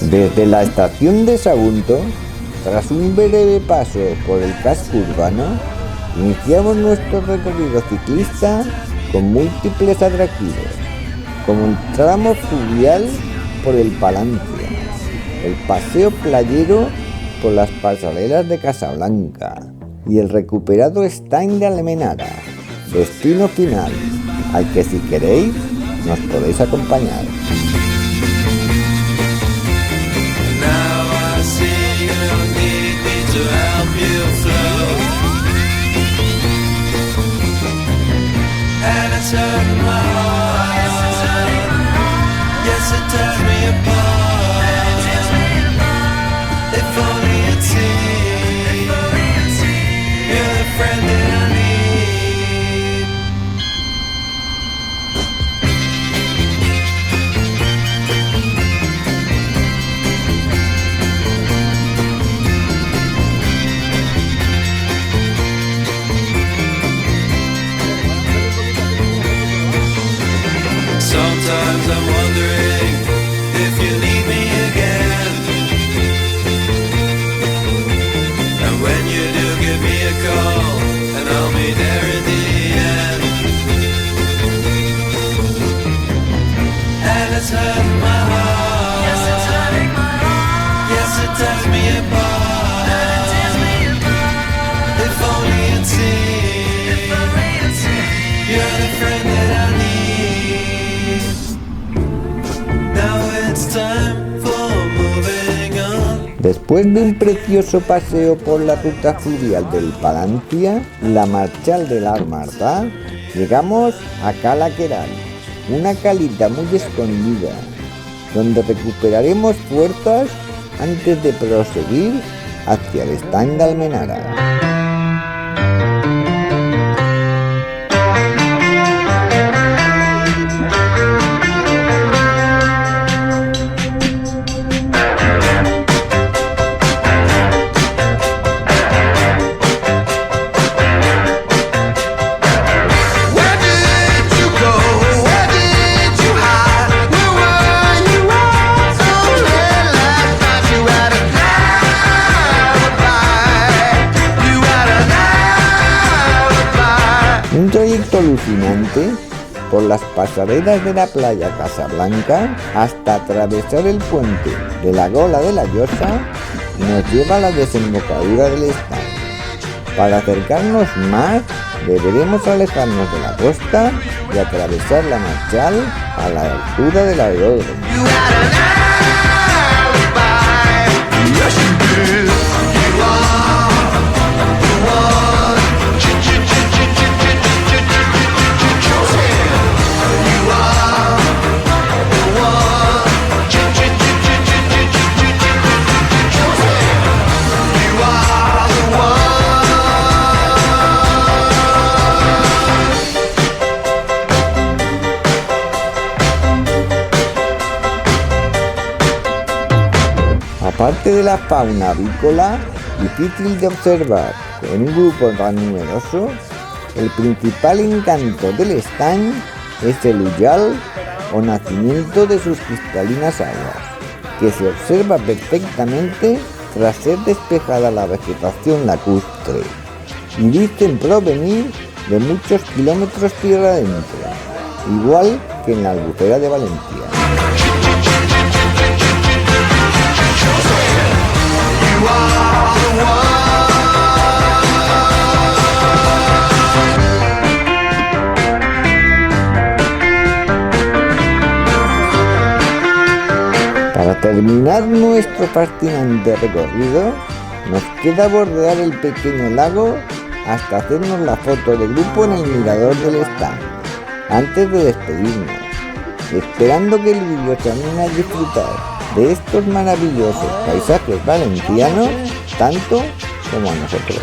Desde la estación de Sagunto, tras un breve paso por el casco urbano, iniciamos nuestro recorrido ciclista con múltiples atractivos, como el tramo fluvial por el Palancia, el paseo playero por las pasarelas de Casablanca y el recuperado Estañ de Almenara, destino final al que, si queréis, nos podéis acompañar. Sometimes I'm wondering if you need me again. And when you do, give me a call and I'll be there in the end. And it's hurting my heart. Yes, it's hurting my heart. Yes, it tears me apart. And it tears me apart. If only you'd see. If only you'd see. You're the friend that I need. Después de un precioso paseo por la ruta fluvial del Palancia, la Marchal de l'Armada, llegamos a Cala Queralt, una calita muy escondida, donde recuperaremos fuerzas antes de proseguir hacia el Estañ de Almenara. Un trayecto alucinante por las pasarelas de la playa Casablanca hasta atravesar el puente de la Gola de la Llosa nos lleva a la desembocadura del Estañ. Para acercarnos más deberemos alejarnos de la costa y atravesar la Marchal a la altura del aeródromo. Aparte de la fauna avícola, difícil de observar en un grupo tan numeroso, el principal encanto del Estañ es el Ullal, o nacimiento de sus cristalinas aguas, que se observa perfectamente tras ser despejada la vegetación lacustre, y dicen provenir de muchos kilómetros tierra adentro, igual que en la Albufera de Valencia. Para terminar nuestro fascinante recorrido, nos queda bordear el pequeño lago hasta hacernos la foto de grupo en el mirador del Estañ, antes de despedirnos, esperando que el vídeo te anime a disfrutar de estos maravillosos paisajes valencianos tanto como a nosotros.